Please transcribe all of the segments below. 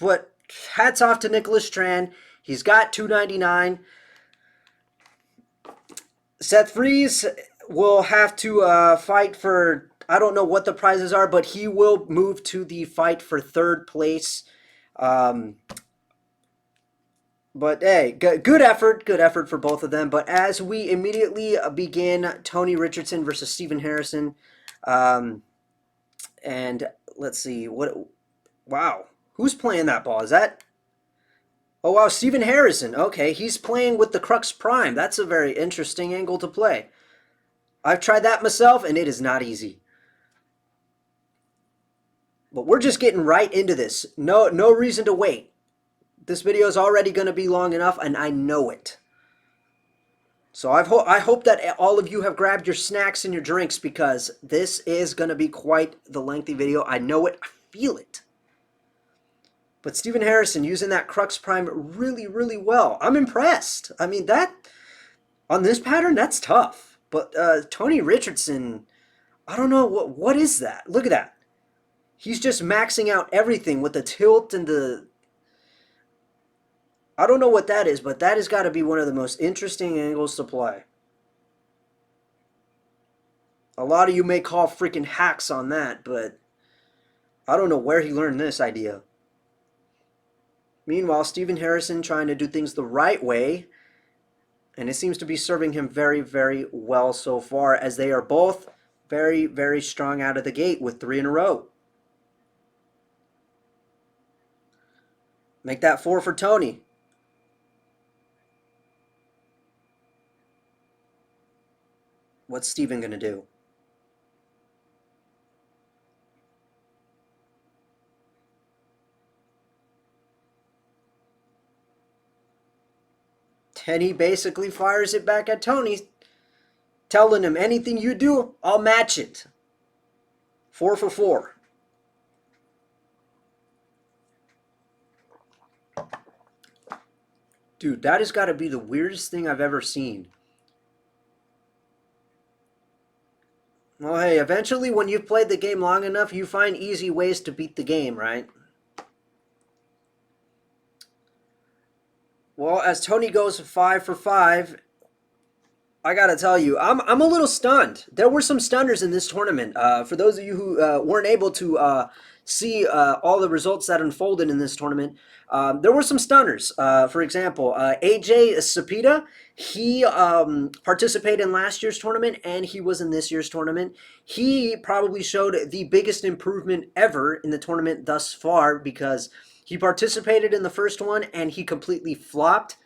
But hats off to Nicholas Tran. He's got 299. Seth Freeze will have to fight for, I don't know what the prizes are, but he will move to the fight for third place. Um, but hey, good effort for both of them. But as we immediately begin, Tony Richardson versus Stephen Harrison, um, and let's see what. Wow, who's playing that ball? Is that? Oh wow, Stephen Harrison. Okay, he's playing with the Crux Prime. That's a very interesting angle to play. I've tried that myself, and it is not easy. But we're just getting right into this. No reason to wait. This video is already going to be long enough, and I know it. So I hope that all of you have grabbed your snacks and your drinks, because this is going to be quite the lengthy video. I know it. I feel it. But Stephen Harrison using that Crux Prime really, really well. I'm impressed. I mean, that on this pattern, that's tough. But Tony Richardson, I don't know, what is that? Look at that. He's just maxing out everything with the tilt and the... I don't know what that is, but that has got to be one of the most interesting angles to play. A lot of you may call freaking hacks on that, but I don't know where he learned this idea. Meanwhile, Stephen Harrison trying to do things the right way, and it seems to be serving him very, very well so far, as they are both very, very strong out of the gate with 3 in a row. Make that 4 for Tony. What's Stephen going to do? And he basically fires it back at Tony, telling him, anything you do, I'll match it. 4 for 4. Dude, that has got to be the weirdest thing I've ever seen. Well, hey, eventually when you've played the game long enough, you find easy ways to beat the game, right? Well, as Tony goes 5 for 5, I gotta tell you, I'm a little stunned. There were some stunners in this tournament. For those of you who weren't able to see all the results that unfolded in this tournament, there were some stunners. For example, AJ Sapita, he participated in last year's tournament, and he was in this year's tournament. He probably showed the biggest improvement ever in the tournament thus far, because he participated in the first one and he completely flopped.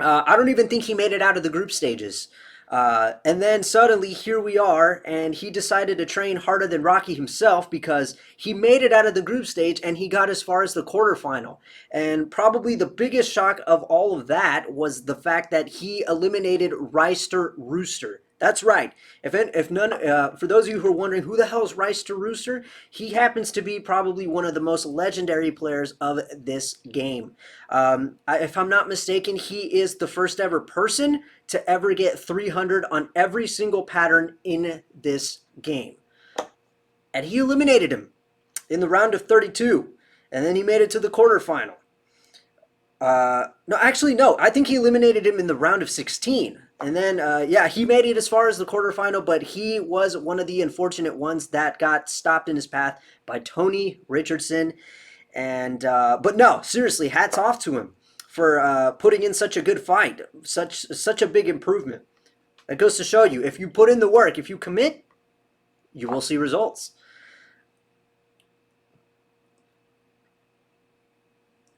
I don't even think he made it out of the group stages. And then suddenly here we are, and he decided to train harder than Rocky himself, because he made it out of the group stage and he got as far as the quarterfinal. And probably the biggest shock of all of that was the fact that he eliminated Reister Rooster. That's right. If none, for those of you who are wondering who the hell is Reister Rooster, he happens to be probably one of the most legendary players of this game. If I'm not mistaken, he is the first ever person to ever get 300 on every single pattern in this game. And he eliminated him in the round of 32. And then he made it to the quarterfinal. No, actually, no. I think he eliminated him in the round of 16. And then, yeah, he made it as far as the quarterfinal, but he was one of the unfortunate ones that got stopped in his path by Tony Richardson. And but no, seriously, hats off to him for putting in such a good fight, such a big improvement. That goes to show you, if you put in the work, if you commit, you will see results.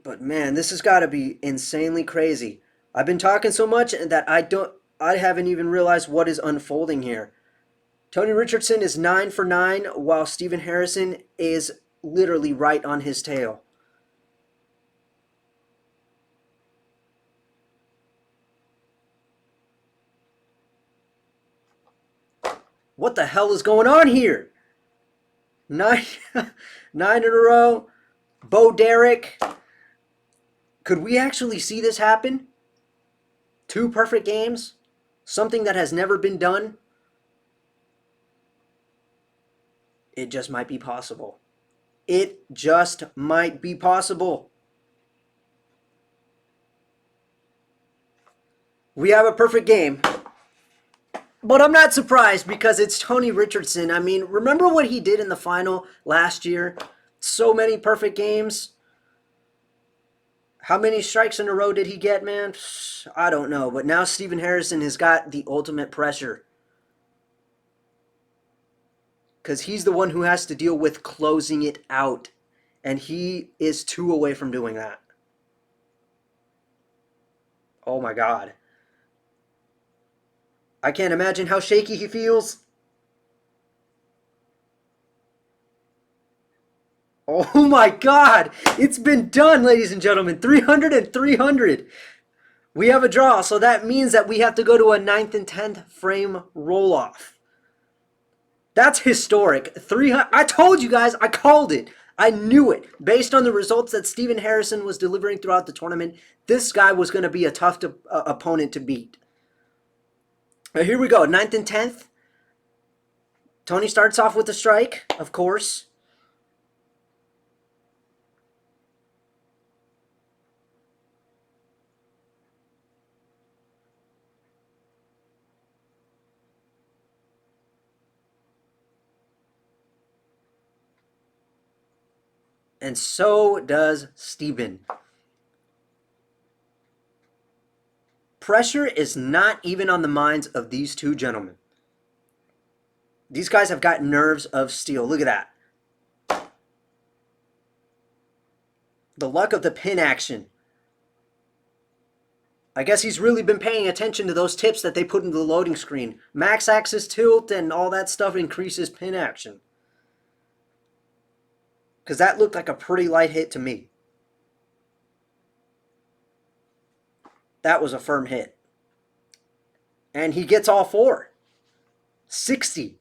But man, this has got to be insanely crazy. I've been talking so much that I haven't even realized what is unfolding here. Tony Richardson is 9 for 9, while Stephen Harrison is literally right on his tail. What the hell is going on here? 9, 9 in a row. Bo Derek. Could we actually see this happen? 2 perfect games? Something that has never been done? It just might be possible. It just might be possible. We have a perfect game. But I'm not surprised because it's Tony Richardson. I mean, remember what he did in the final last year? So many perfect games. How many strikes in a row did he get, man? I don't know. But now Steven Harrison has got the ultimate pressure. Because he's the one who has to deal with closing it out. And he is 2 away from doing that. Oh my God. I can't imagine how shaky he feels. Oh my God. It's been done, ladies and gentlemen. 300 and 300. We have a draw, so that means that we have to go to a 9th and 10th frame roll-off. That's historic. 300. I told you guys. I called it. I knew it. Based on the results that Steven Harrison was delivering throughout the tournament, this guy was going to be a tough opponent to beat. Here we go. 9th and 10th. Tony starts off with a strike, of course. And so does Steven. Pressure is not even on the minds of these two gentlemen. These guys have got nerves of steel. Look at that. The luck of the pin action. I guess he's really been paying attention to those tips that they put into the loading screen. Max axis tilt and all that stuff increases pin action. Because that looked like a pretty light hit to me. That was a firm hit. And he gets all 4. 60.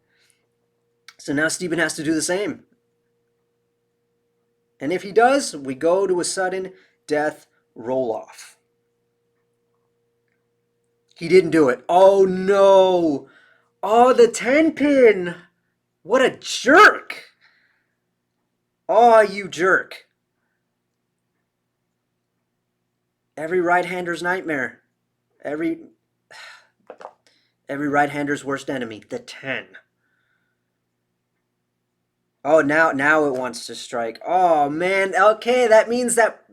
So now Steven has to do the same. And if he does, we go to a sudden death roll-off. He didn't do it. Oh, no. Oh, the 10 pin. What a jerk. Oh, you jerk. Every right-hander's nightmare. Every right-hander's worst enemy. The 10. Oh, now it wants to strike. Oh, man. Okay, that means that...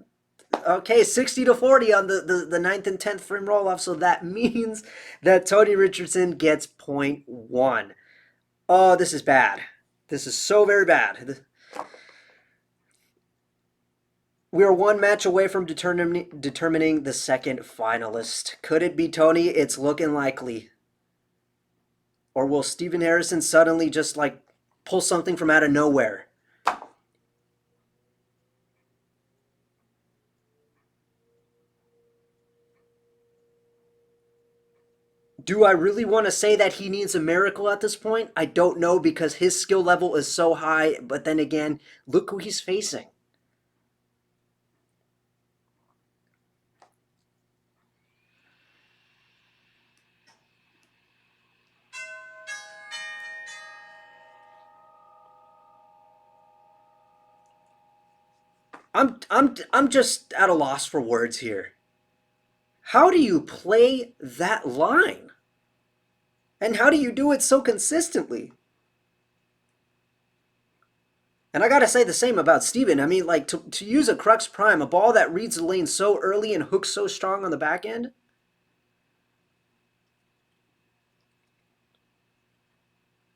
Okay, 60 to 40 on the 9th and 10th frame roll-off. So that means that Tony Richardson gets 0.1. Oh, this is bad. This is so very bad. We are 1 match away from determining the second finalist. Could it be Tony? It's looking likely. Or will Steven Harrison suddenly just like pull something from out of nowhere? Do I really want to say that he needs a miracle at this point? I don't know because his skill level is so high. But then again, look who he's facing. I'm just at a loss for words here. How do you play that line? And how do you do it so consistently? And I gotta say the same about Steven. I mean, like, to use a Crux Prime, a ball that reads the lane so early and hooks so strong on the back end.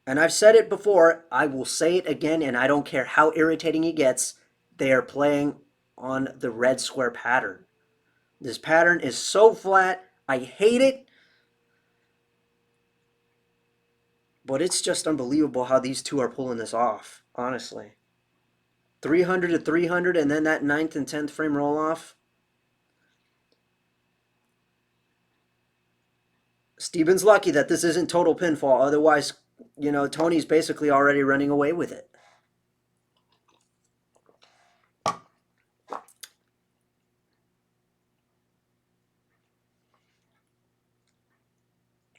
And I've said it before, I will say it again, and I don't care how irritating it gets. They are playing on the red square pattern. This pattern is so flat. I hate it. But it's just unbelievable how these two are pulling this off, honestly. 300 to 300, and then that 9th and 10th frame roll off. Steven's lucky that this isn't total pinfall. Otherwise, Tony's basically already running away with it.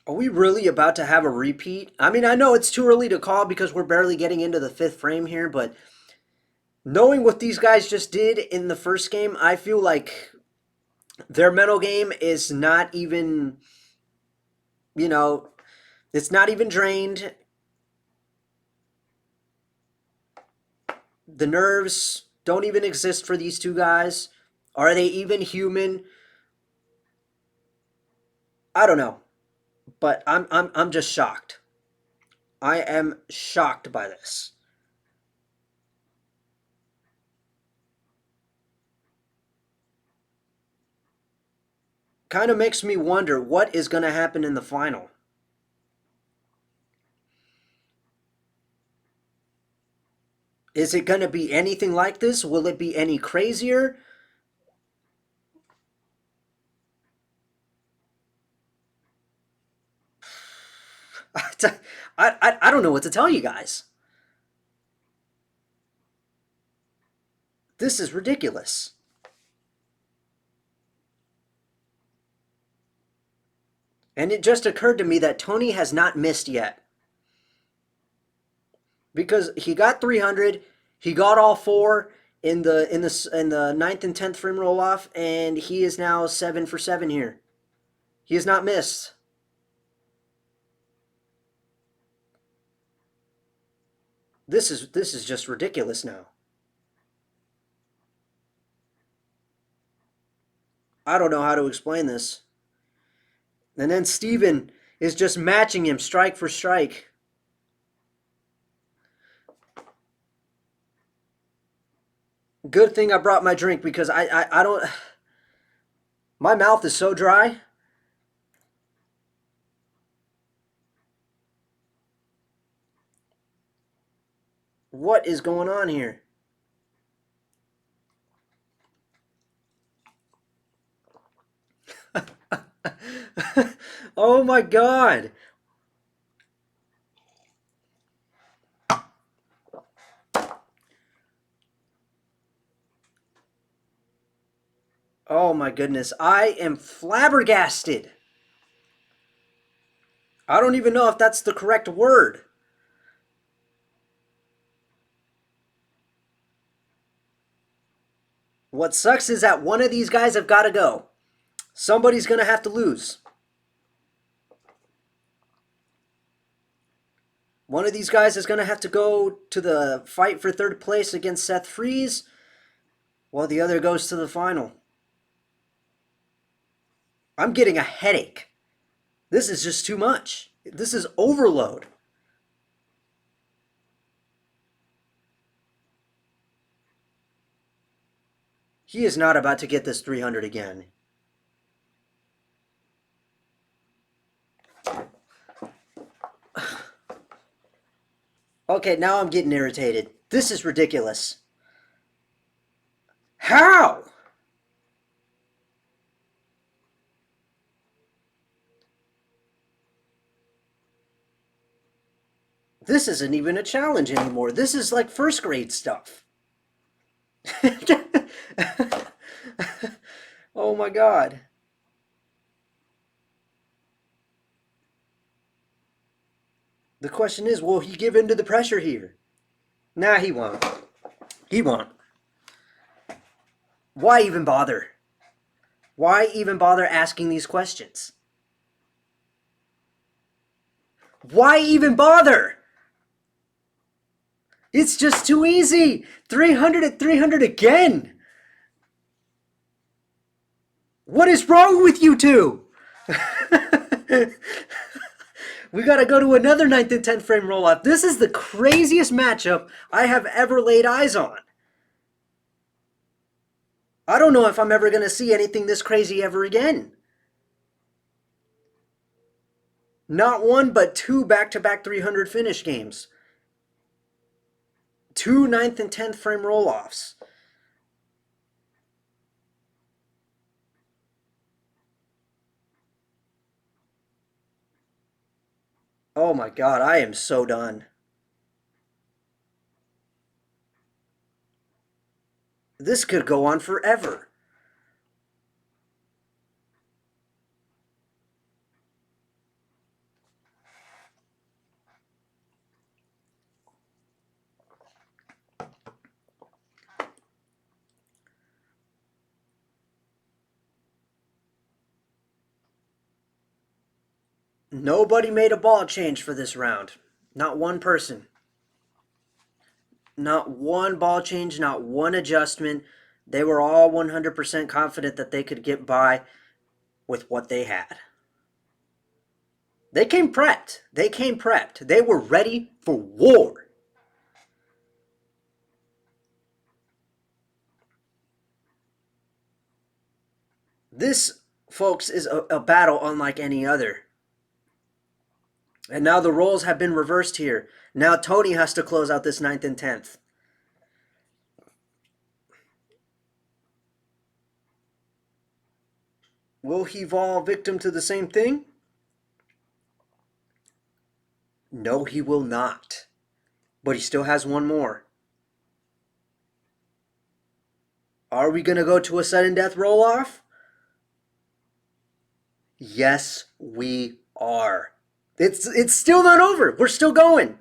Are we really about to have a repeat? I mean, I know it's too early to call because we're barely getting into the 5th frame here, but Knowing what these guys just did in the first game, I feel like their mental game is not even, you know, it's not even drained. The nerves don't even exist for these two guys. Are they even human? I don't know, but I'm just shocked. I am shocked by this. Kind of makes me wonder what is going to happen in the final. Is it going to be anything like this? Will it be any crazier? I don't know what to tell you guys. This is ridiculous. And it just occurred to me that Tony has not missed yet. Because he got 300, he got all four in the ninth and 10th frame roll off, and he is now 7 for 7 here. He has not missed. This is just ridiculous now. I don't know how to explain this. And then Steven is just matching him strike for strike. Good thing I brought my drink because I don't. My mouth is so dry. What is going on here? Oh my god. Oh my goodness. I am flabbergasted. I don't even know if that's the correct word. What sucks is that one of these guys have got to go. Somebody's going to have to lose. One of these guys is going to have to go to the fight for third place against Seth Freeze, while the other goes to the final. I'm getting a headache. This is just too much. This is overload. He is not about to get this 300 again. Okay, now I'm getting irritated. This is ridiculous. How? This isn't even a challenge anymore. This is like first grade stuff. Oh my god. The question is, will he give in to the pressure here? Nah, he won't. He won't. Why even bother? Why even bother asking these questions? Why even bother? It's just too easy. 300 at 300 again. What is wrong with you two? We got to go to another ninth and 10th frame roll up. This is the craziest matchup I have ever laid eyes on. I don't know if I'm ever going to see anything this crazy ever again. Not one, but two back-to-back 300 finish games. Two ninth and 10th frame roll-offs. Oh my god, I am so done. This could go on forever. Nobody made a ball change for this round. Not one person. Not one ball change, not one adjustment. They were all 100% confident that they could get by with what they had. They came prepped. They came prepped. They were ready for war. This, folks, is a battle unlike any other. And now the roles have been reversed here. Now Tony has to close out this 9th and 10th. Will he fall victim to the same thing? No, he will not. But he still has one more. Are we going to go to a sudden death roll-off? Yes, we are. It's still not over. We're still going.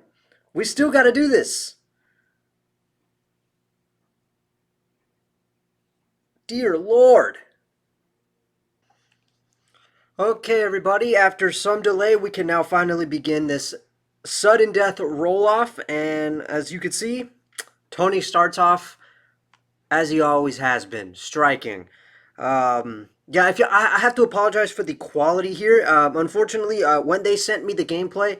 We still got to do this. Dear Lord. Okay, everybody, after some delay, we can now finally begin this sudden death roll-off. And as you can see, Tony starts off as he always has been, striking. Yeah, I have to apologize for the quality here. Unfortunately, when they sent me the gameplay,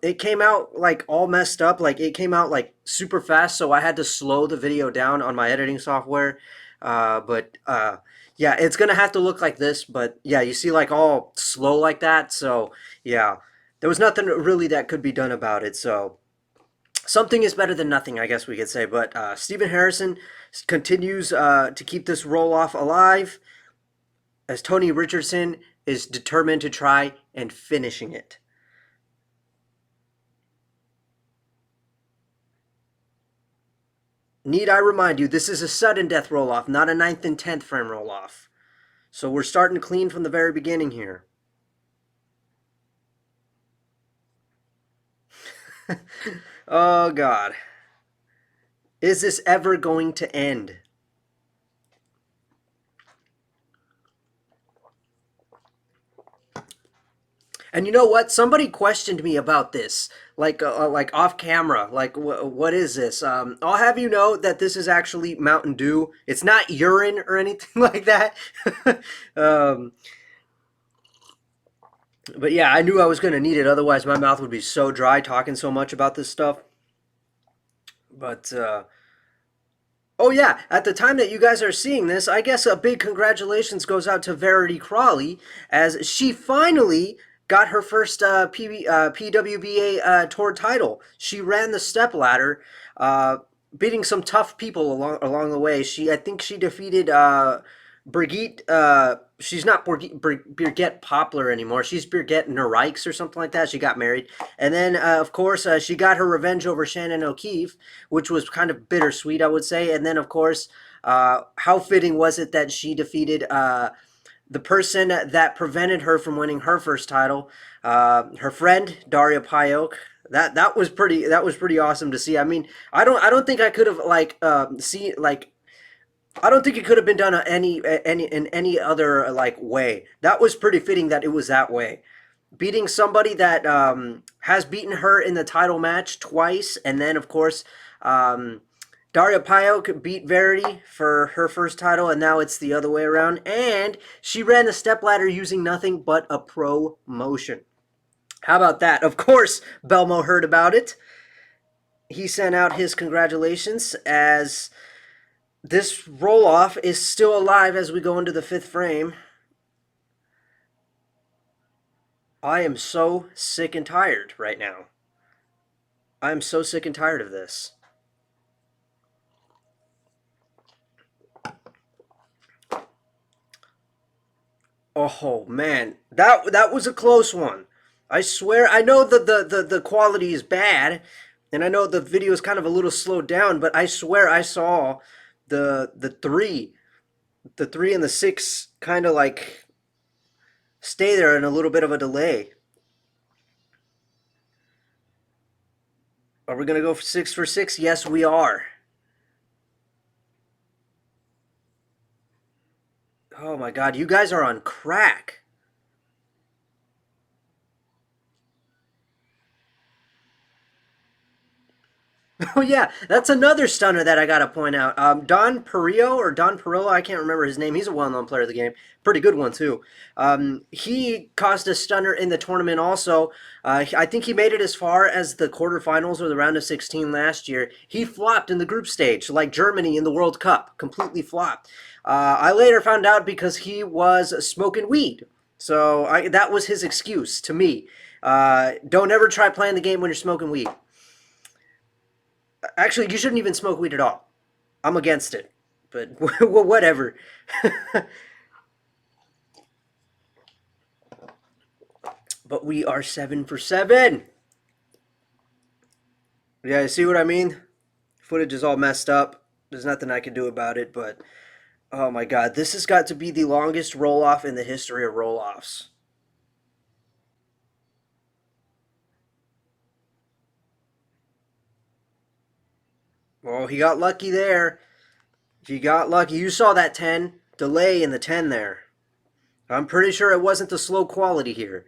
it came out like all messed up. Like it came out like super fast, so I had to slow the video down on my editing software. But yeah, it's gonna have to look like this. But yeah, you see like all slow like that. So yeah, there was nothing really that could be done about it. So something is better than nothing, I guess we could say. But Stephen Harrison continues to keep this roll off alive as Tony Richardson is determined to try and finishing it. Need I remind you, this is a sudden death roll off, not a 9th and 10th frame roll off. So we're starting clean from the very beginning here. Oh, God. Is this ever going to end? And you know what? Somebody questioned me about this, like off camera. Like, what is this? I'll have you know that this is actually Mountain Dew. It's not urine or anything like that. um, but yeah, I knew I was gonna need it. Otherwise, my mouth would be so dry talking so much about this stuff. But oh yeah, at the time that you guys are seeing this, I guess a big congratulations goes out to Verity Crawley as she finally got her first PWBA tour title. She ran the step ladder, beating some tough people along the way. I think she defeated Brigitte. She's not Birgit Poplar anymore. She's Birgit Norikes or something like that. She got married, and then of course she got her revenge over Shannon O'Keefe, which was kind of bittersweet, I would say. And then of course, how fitting was it that she defeated the person that prevented her from winning her first title, her friend Daria Payok. That was pretty awesome to see. I mean, I don't think I could have like see like I don't think it could have been done in any other like way. That was pretty fitting that it was that way. Beating somebody that has beaten her in the title match twice, and then of course Daria Payok beat Verity for her first title, and now it's the other way around. And she ran the stepladder using nothing but a promotion. How about that? Of course, Belmo heard about it. He sent out his congratulations as this roll off is still alive as we go into the 5th frame. I am so sick and tired right now. I am so sick and tired of this. Oh man, that was a close one. I swear, I know the quality is bad, and I know the video is kind of a little slowed down, but I swear I saw the three and the 6 kind of like stay there in a little bit of a delay. Are we gonna go for 6 for 6? Yes, we are. Oh my God, you guys are on crack. Oh yeah, that's another stunner that I gotta point out. Don Perillo or Don Perillo, I can't remember his name. He's a well-known player of the game, pretty good one too. He caused a stunner in the tournament also. I think he made it as far as the quarterfinals or the round of 16 last year. He flopped in the group stage, like Germany in the World Cup, completely flopped. I later found out because he was smoking weed. So that was his excuse to me. Don't ever try playing the game when you're smoking weed. Actually, you shouldn't even smoke weed at all. I'm against it. But well, whatever. But we are 7 for 7. Yeah, you see what I mean? Footage is all messed up. There's nothing I can do about it, but oh my god, this has got to be the longest roll off in the history of roll offs. Well, he got lucky there. He got lucky. You saw that 10 delay in the 10 there. I'm pretty sure it wasn't the slow quality here.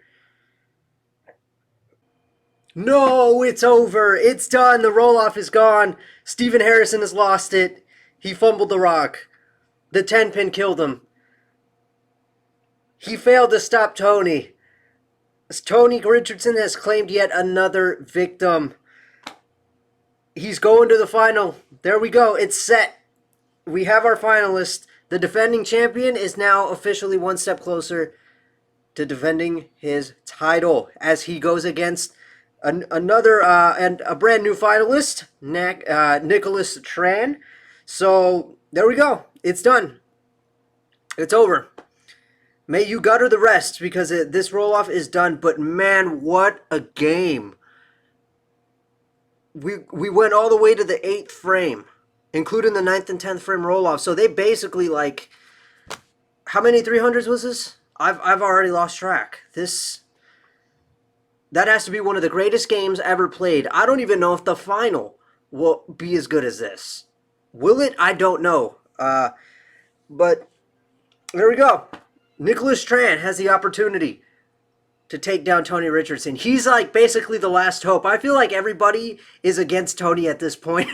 No, it's over. It's done. The roll off is gone. Steven Harrison has lost it. He fumbled the rock. The 10 pin killed him. He failed to stop Tony. Tony Richardson has claimed yet another victim. He's going to the final. There we go. It's set. We have our finalist. The defending champion is now officially one step closer to defending his title as he goes against another and a brand new finalist, Nicholas Tran. So there we go. It's done. It's over. May you gutter the rest because this roll off is done. But man, what a game! We went all the way to the 8th frame, including the 9th and 10th frame roll off. So they basically like how many 300s was this? I've already lost track. That has to be one of the greatest games ever played. I don't even know if the final will be as good as this. Will it? I don't know. But there we go. Nicholas Tran has the opportunity to take down Tony Richardson. He's like basically the last hope. I feel like everybody is against Tony at this point.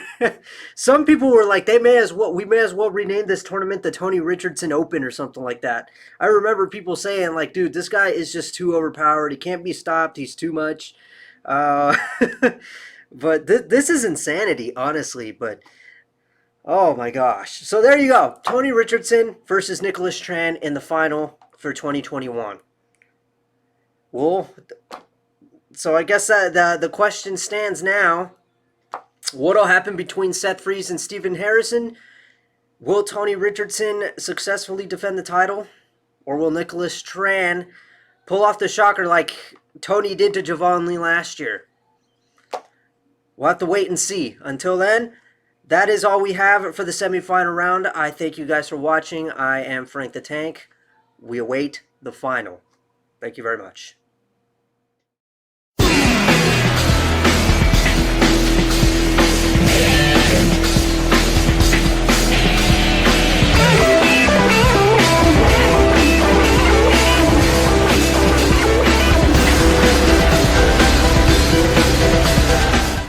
Some people were like, we may as well rename this tournament the Tony Richardson Open or something like that. I remember people saying like, dude, this guy is just too overpowered. He can't be stopped. He's too much. Uh, but this is insanity, honestly. But oh my gosh. So there you go. Tony Richardson versus Nicholas Tran in the final for 2021. Well, so I guess the question stands now. What'll happen between Seth Freeze and Steven Harrison? Will Tony Richardson successfully defend the title? Or will Nicholas Tran pull off the shocker like Tony did to Javon Lee last year? We'll have to wait and see. Until then, that is all we have for the semifinal round. I thank you guys for watching. I am Frank the Tank. We await the final. Thank you very much.